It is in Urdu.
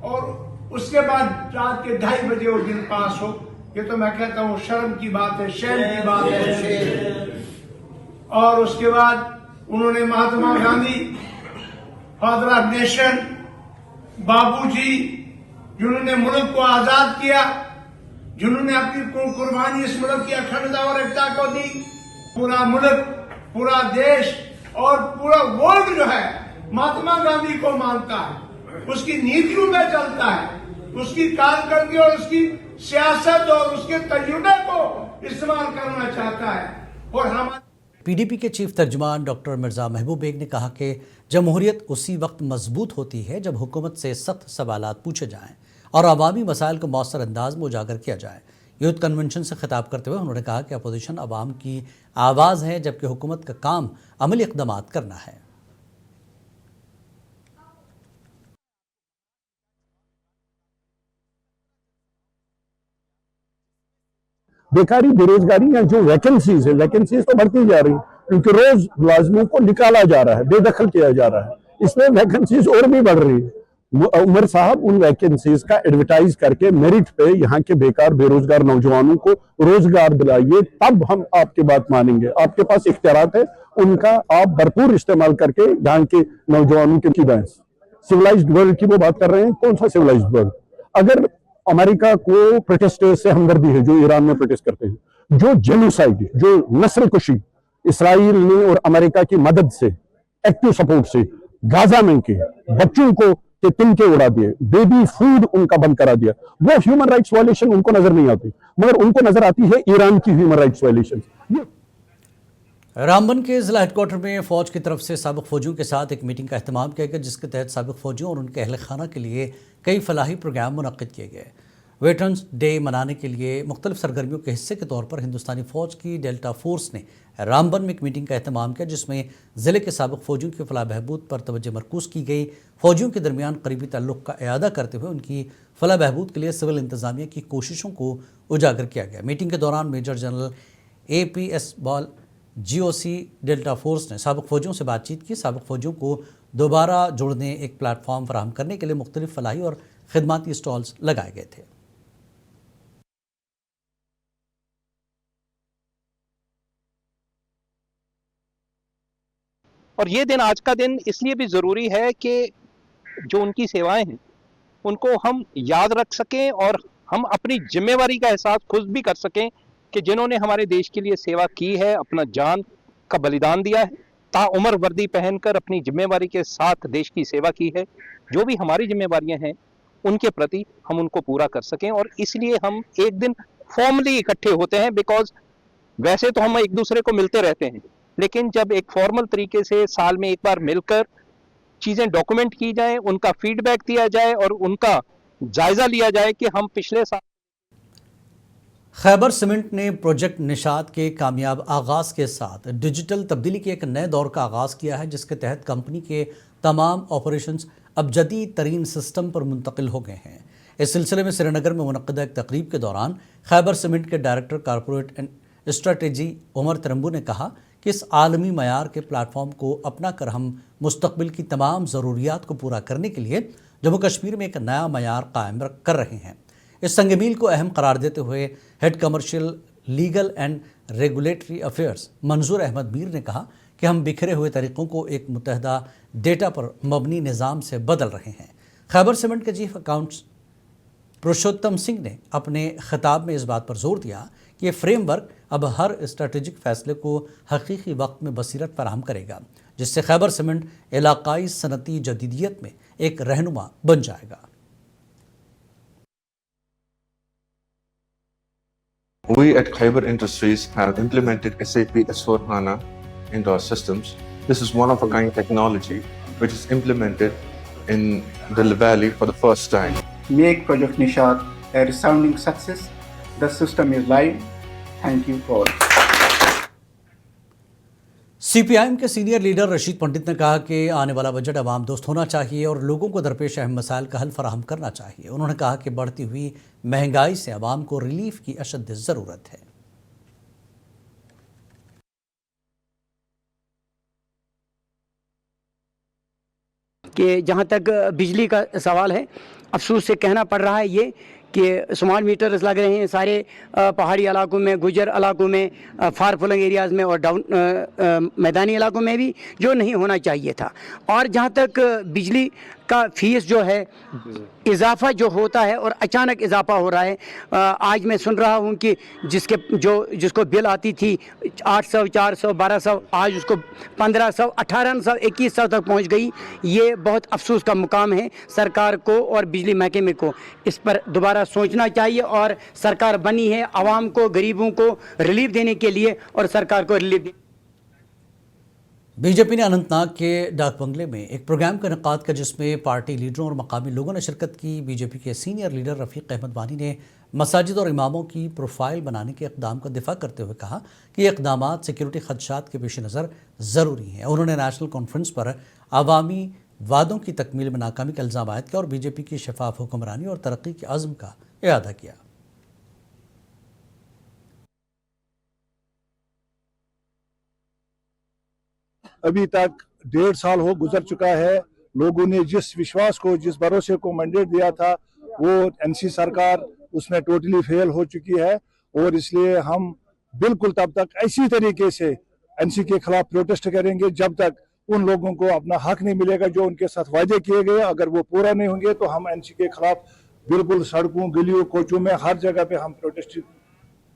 اور اس کے بعد رات کے 2:30 بجے وہ بل پاس ہو. یہ تو میں کہتا ہوں شرم کی بات ہے، شرم کی بات ہے. اور اس کے بعد انہوں نے Mahatma Gandhi father of nation, Babu ji جنہوں نے ملک کو آزاد کیا، جنہوں نے اپنی قربانی اس ملک کی اکھنڈتا اور ایکتا کو دی، پورا ملک، پورا دیش اور پورا ورلڈ جو ہے مہاتما گاندھی کو مانتا ہے، اس کی نیتیوں میں چلتا ہے، اس کی کارکردگی اور اس کی سیاست اور اس کے تجربے کو استعمال کرنا چاہتا ہے. اور ہمارے پی ڈی پی کے چیف ترجمان ڈاکٹر مرزا محبوب بیگ نے کہا کہ جمہوریت اسی وقت مضبوط ہوتی ہے جب حکومت سے سخت سوالات پوچھے جائیں اور عوامی مسائل کو مؤثر انداز میں اجاگر کیا جائے. یوتھ کنونشن سے خطاب کرتے ہوئے انہوں نے کہا کہ اپوزیشن عوام کی آواز ہے جبکہ حکومت کا کام عملی اقدامات کرنا ہے. بیکاری، بے روزگاری یا جو ویکنسیز ہے، ویکنسیز تو بڑھتی جا رہی ہیں کیونکہ روز ملازموں کو نکالا جا رہا ہے، بے دخل کیا جا رہا ہے، اس میں ویکنسیز اور بھی بڑھ رہی ہے. عمر صاحب ان ویکنسیز کا ایڈورٹائز کر کے میرٹ پہ یہاں کے بیکار بے روزگار نوجوانوں کو روزگار دلائیے، تب ہم آپ کی بات مانیں گے. آپ کے پاس اختیارات ہے، ان کا آپ بھرپور استعمال کر کے یہاں کے نوجوانوں کی بحث. سویلائزڈ ورلڈ کی وہ بات کر رہے ہیں، کون سا سویلائزڈ ورلڈ؟ اگر امریکہ کو پروٹیسٹرز سے ہمدردی ہے جو ایران میں پروٹیسٹ کرتے ہیں، جو جینوسائیڈ، جو نسل کشی اسرائیل نے اور امریکہ کی مدد سے، ایکٹیو سپورٹ سے غازہ میں کے بچوں کو کے تنکے اڑا دیے، بیبی فوڈ ان کا بند کرا دیا، وہ ہیومن رائٹس وائلیشن ان کو نظر نہیں آتی، مگر ان کو نظر آتی ہے ایران کی ہیومن رائٹس وائلیشن. رامبن کے ضلع ہیڈ کوارٹر میں فوج کی طرف سے سابق فوجیوں کے ساتھ ایک میٹنگ کا اہتمام کیا گیا، جس کے تحت سابق فوجیوں اور ان کے اہل خانہ کے لیے کئی فلاحی پروگرام منعقد کیے گئے. ویٹرنز ڈے منانے کے لیے مختلف سرگرمیوں کے حصے کے طور پر ہندوستانی فوج کی ڈیلٹا فورس نے رامبن میں ایک میٹنگ کا اہتمام کیا، جس میں ضلع کے سابق فوجیوں کی فلاح بہبود پر توجہ مرکوز کی گئی. فوجیوں کے درمیان قریبی تعلق کا اعادہ کرتے ہوئے ان کی فلاح بہبود کے لیے سول انتظامیہ کی کوششوں کو اجاگر کیا گیا. میٹنگ کے دوران میجر جنرل اے پی ایس بال جی او سی ڈیلٹا فورس نے سابق فوجیوں سے بات چیت کی. سابق فوجیوں کو دوبارہ جوڑنے ایک پلیٹ فارم فراہم کرنے کے لیے مختلف فلاحی اور خدماتی اسٹالز لگائے گئے تھے. اور یہ دن، آج کا دن اس لیے بھی ضروری ہے کہ جو ان کی سیوائیں ہیں ان کو ہم یاد رکھ سکیں اور ہم اپنی ذمہ داری کا احساس خود بھی کر سکیں کہ جنہوں نے ہمارے دیش کے لیے سیوا کی ہے، اپنا جان کا بلیدان دیا ہے، تا عمر وردی پہن کر اپنی ذمہ داری کے ساتھ دیش کی سیوا کی ہے. جو بھی ہماری ذمہ داریاں ہیں ان کے پرتی ہم ان کو پورا کر سکیں. اور اس لیے ہم ایک دن فارملی اکٹھے ہوتے ہیں، بیکاز ویسے تو ہم ایک دوسرے کو ملتے رہتے ہیں، لیکن جب ایک فارمل طریقے سے سال میں ایک بار مل کر چیزیں ڈاکومنٹ کی جائیں، ان کا فیڈ بیک دیا جائے اور ان کا جائزہ لیا جائے کہ ہم پچھلے سال. خیبر سیمنٹ نے پروجیکٹ نشاط کے کامیاب آغاز کے ساتھ ڈیجیٹل تبدیلی کے ایک نئے دور کا آغاز کیا ہے، جس کے تحت کمپنی کے تمام آپریشنز اب جدید ترین سسٹم پر منتقل ہو گئے ہیں. اس سلسلے میں سری نگر میں منعقدہ ایک تقریب کے دوران خیبر سیمنٹ کے ڈائریکٹر کارپوریٹ اسٹریٹجی عمر ترمبو نے کہا کہ اس عالمی معیار کے پلیٹ فارم کو اپنا کر ہم مستقبل کی تمام ضروریات کو پورا کرنے کے لیے جموں کشمیر میں ایک نیا معیار قائم کر رہے ہیں. اس سنگ میل کو اہم قرار دیتے ہوئے head commercial legal and regulatory affairs Manzoor Ahmad Mir نے کہا کہ ہم بکھرے ہوئے طریقوں کو ایک متحدہ ڈیٹا پر مبنی نظام سے بدل رہے ہیں. خیبر سیمنٹ کے چیف اکاؤنٹس پروشوتم سنگھ نے اپنے خطاب میں اس بات پر زور دیا کہ یہ فریم ورک اب ہر اسٹریٹجک فیصلے کو حقیقی وقت میں بصیرت فراہم کرے گا، جس سے خیبر سیمنٹ علاقائی صنعتی جدیدیت میں ایک رہنما بن جائے گا. We at Khyber Industries have implemented SAP S/4HANA into our systems. This is one of a kind technology which is implemented in the valley for the first time. Make Project Nishat a resounding success. The system is live. Thank you all. C P I M کے سینئر لیڈر رشید پنڈت نے کہا کہ آنے والا بجٹ عوام دوست ہونا چاہیے اور لوگوں کو درپیش اہم مسائل کا حل فراہم کرنا چاہیے. انہوں نے کہا کہ بڑھتی ہوئی مہنگائی سے عوام کو ریلیف کی اشد ضرورت ہے. کہ جہاں تک بجلی کا سوال ہے، افسوس سے کہنا پڑ رہا ہے یہ کہ اسمارٹ میٹرز لگ رہے ہیں سارے پہاڑی علاقوں میں، گجر علاقوں میں، فار فلنگ ایریاز میں اور میدانی علاقوں میں بھی، جو نہیں ہونا چاہیے تھا. اور جہاں تک بجلی کا فیس جو ہے اضافہ جو ہوتا ہے اور اچانک اضافہ ہو رہا ہے، آج میں سن رہا ہوں کہ جس کو بل آتی تھی 800 400 1200، آج اس کو 1500 1800 2100 تک پہنچ گئی. یہ بہت افسوس کا مقام ہے. سرکار کو اور بجلی محکمے کو اس پر دوبارہ سوچنا چاہیے، اور سرکار بنی ہے عوام کو، غریبوں کو ریلیف دینے کے لیے، اور سرکار کو ریلیف دینے. بی جے پی نے اننت ناگ کے ڈاک بنگلے میں ایک پروگرام کا انعقاد کیا جس میں پارٹی لیڈروں اور مقامی لوگوں نے شرکت کی. بی جے پی کے سینئر لیڈر رفیق احمد وانی نے مساجد اور اماموں کی پروفائل بنانے کے اقدام کا دفاع کرتے ہوئے کہا کہ یہ اقدامات سیکیورٹی خدشات کے پیش نظر ضروری ہیں. انہوں نے نیشنل کانفرنس پر عوامی وعدوں کی تکمیل میں ناکامی کا الزام عائد کیا اور بی جے پی کی شفاف حکمرانی اور ترقی کے عزم کا اعادہ کیا. ابھی تک 1.5 سال گزر چکا ہے. لوگوں نے جس وشواس کو، جس بھروسے کو مینڈیٹ دیا تھا، وہ این سی سرکار اس میں ٹوٹلی فیل ہو چکی ہے. اور اس لیے ہم بالکل تب تک ایسی طریقے سے این سی کے خلاف پروٹیسٹ کریں گے جب تک ان لوگوں کو اپنا حق نہیں ملے گا جو ان کے ساتھ وعدے کیے گئے. اگر وہ پورا نہیں ہوں گے تو ہم این سی کے خلاف بالکل سڑکوں، گلیوں، کوچوں میں ہر جگہ پہ ہم پروٹیسٹ